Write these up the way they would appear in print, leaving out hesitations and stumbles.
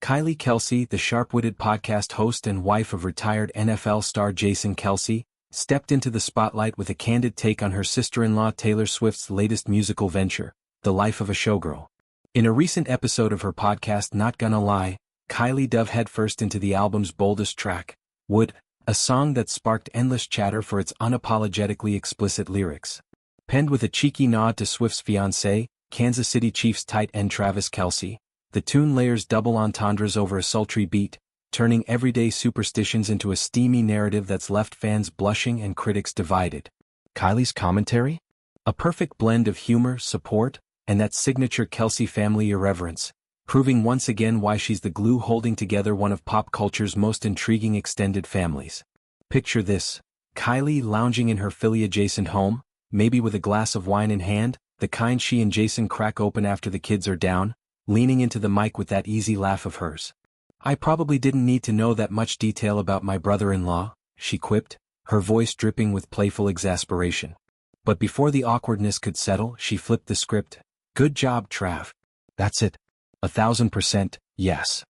Kylie Kelce, the sharp-witted podcast host and wife of retired NFL star Jason Kelce, stepped into the spotlight with a candid take on her sister-in-law Taylor Swift's latest musical venture, The Life of a Showgirl. In a recent episode of her podcast Not Gonna Lie, Kylie dove headfirst into the album's boldest track, Would, a song that sparked endless chatter for its unapologetically explicit lyrics. Penned with a cheeky nod to Swift's fiancé, Kansas City Chiefs tight end Travis Kelce, the tune layers double entendres over a sultry beat, turning everyday superstitions into a steamy narrative that's left fans blushing and critics divided. Kylie's commentary? A perfect blend of humor, support, and that signature Kelce family irreverence, proving once again why she's the glue holding together one of pop culture's most intriguing extended families. Picture this: Kylie lounging in her Philly-adjacent home, maybe with a glass of wine in hand, the kind she and Jason crack open after the kids are down, leaning into the mic with that easy laugh of hers. "I probably didn't need to know that much detail about my brother-in-law," she quipped, her voice dripping with playful exasperation. But before the awkwardness could settle, she flipped the script. "Good job, Trav. That's it. 1,000%, yes."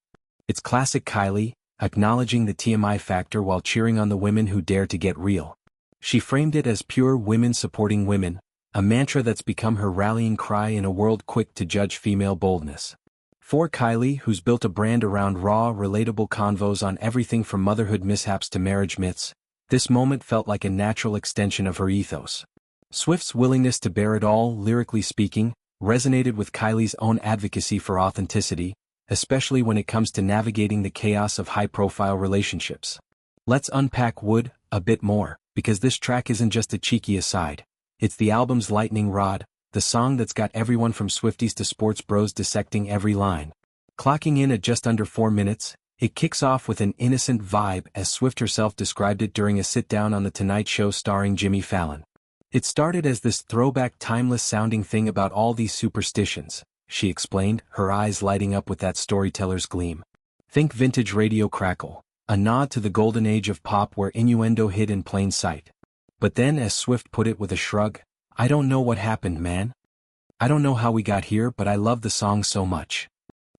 It's classic Kylie, acknowledging the TMI factor while cheering on the women who dare to get real. She framed it as pure women supporting women, a mantra that's become her rallying cry in a world quick to judge female boldness. For Kylie, who's built a brand around raw, relatable convos on everything from motherhood mishaps to marriage myths, this moment felt like a natural extension of her ethos. Swift's willingness to bear it all, lyrically speaking, resonated with Kylie's own advocacy for authenticity, especially when it comes to navigating the chaos of high-profile relationships. Let's unpack Would a bit more, because this track isn't just a cheeky aside. It's the album's lightning rod, the song that's got everyone from Swifties to sports bros dissecting every line. Clocking in at just under 4 minutes, it kicks off with an innocent vibe, as Swift herself described it during a sit-down on The Tonight Show starring Jimmy Fallon. "It started as this throwback timeless-sounding thing about all these superstitions," she explained, her eyes lighting up with that storyteller's gleam. "Think vintage radio crackle, a nod to the golden age of pop where innuendo hid in plain sight. But then, as Swift put it with a shrug, I don't know what happened, man. I don't know how we got here, but I love the song so much."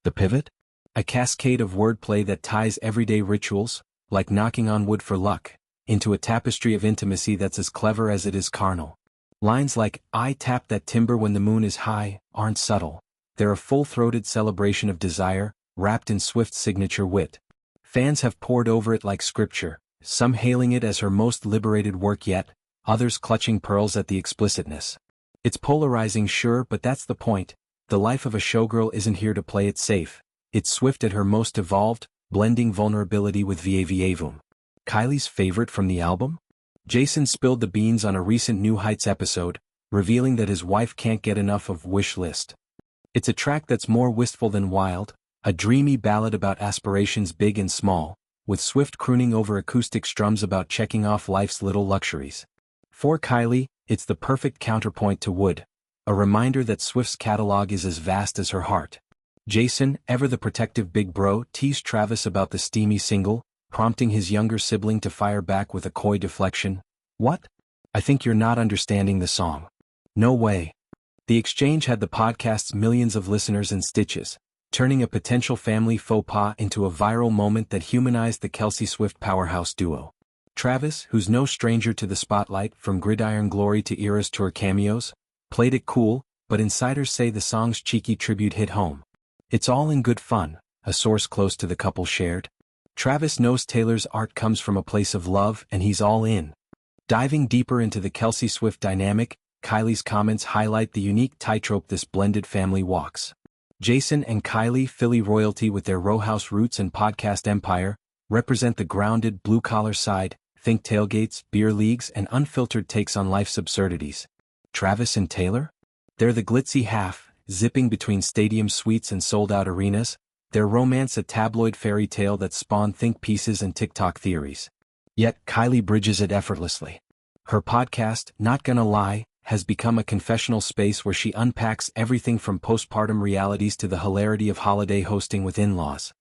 The pivot? A cascade of wordplay that ties everyday rituals, like knocking on wood for luck, into a tapestry of intimacy that's as clever as it is carnal. Lines like, "I tap that timber when the moon is high," aren't subtle. They're a full-throated celebration of desire, wrapped in Swift's signature wit. Fans have poured over it like scripture, some hailing it as her most liberated work yet, others clutching pearls at the explicitness. It's polarizing, sure, but that's the point. The Life of a Showgirl isn't here to play it safe. It's Swift at her most evolved, blending vulnerability with vum. Kylie's favorite from the album? Jason spilled the beans on a recent New Heights episode, revealing that his wife can't get enough of Wish List. It's a track that's more wistful than wild, a dreamy ballad about aspirations big and small, with Swift crooning over acoustic strums about checking off life's little luxuries. For Kylie, it's the perfect counterpoint to Would, a reminder that Swift's catalog is as vast as her heart. Jason, ever the protective big bro, teased Travis about the steamy single, prompting his younger sibling to fire back with a coy deflection. "What? I think you're not understanding the song." "No way." The exchange had the podcast's millions of listeners in stitches, turning a potential family faux pas into a viral moment that humanized the Kelce-Swift powerhouse duo. Travis, who's no stranger to the spotlight from Gridiron Glory to Eras Tour cameos, played it cool, but insiders say the song's cheeky tribute hit home. "It's all in good fun," a source close to the couple shared. Travis knows Taylor's art comes from a place of love and he's all in. Diving deeper into the Kelce-Swift dynamic, Kylie's comments highlight the unique tightrope this blended family walks. Jason and Kylie, Philly royalty with their row house roots and podcast empire, represent the grounded blue-collar side, think tailgates, beer leagues, and unfiltered takes on life's absurdities. Travis and Taylor? They're the glitzy half, zipping between stadium suites and sold-out arenas, their romance a tabloid fairy tale that spawned think pieces and TikTok theories. Yet Kylie bridges it effortlessly. Her podcast, Not Gonna Lie, has become a confessional space where she unpacks everything from postpartum realities to the hilarity of holiday hosting with in-laws.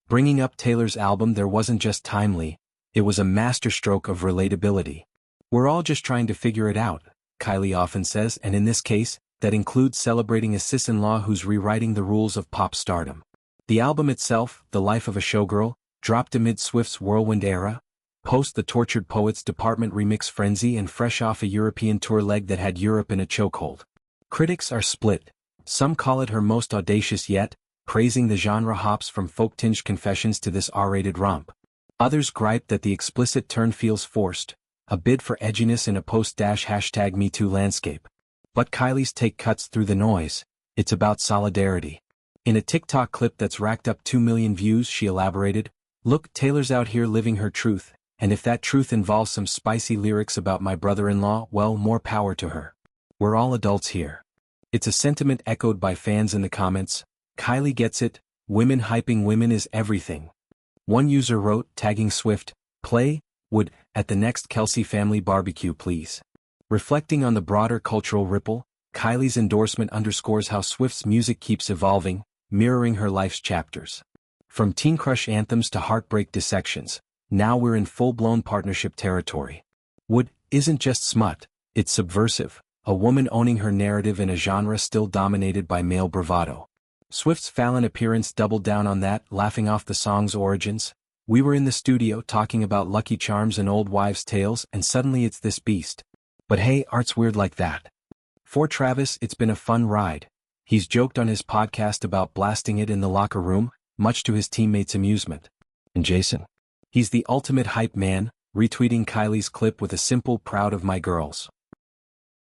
Bringing up Taylor's album There wasn't just timely, it was a masterstroke of relatability. "We're all just trying to figure it out," Kylie often says, and in this case, that includes celebrating a sis-in-law who's rewriting the rules of pop stardom. The album itself, The Life of a Showgirl, dropped amid Swift's whirlwind era, post the Tortured Poets Department remix frenzy and fresh off a European tour leg that had Europe in a chokehold. Critics are split. Some call it her most audacious yet, praising the genre hops from folk-tinged confessions to this R-rated romp. Others gripe that the explicit turn feels forced, a bid for edginess in a post-#MeToo landscape. But Kylie's take cuts through the noise. It's about solidarity. In a TikTok clip that's racked up 2 million views, she elaborated, "Look, Taylor's out here living her truth, and if that truth involves some spicy lyrics about my brother-in-law, well, more power to her. We're all adults here." It's a sentiment echoed by fans in the comments. Kylie gets it, women hyping women is everything. One user wrote, tagging Swift, "Play, would, at the next Kelce family barbecue please." Reflecting on the broader cultural ripple, Kylie's endorsement underscores how Swift's music keeps evolving, mirroring her life's chapters. From teen crush anthems to heartbreak dissections, now we're in full-blown partnership territory. Would isn't just smut, it's subversive, a woman owning her narrative in a genre still dominated by male bravado. Swift's Fallon appearance doubled down on that, laughing off the song's origins. "We were in the studio talking about Lucky Charms and old wives' tales, and suddenly it's this beast. But hey, art's weird like that." For Travis, it's been a fun ride. He's joked on his podcast about blasting it in the locker room, much to his teammates' amusement. And Jason? He's the ultimate hype man, retweeting Kylie's clip with a simple "proud of my girls."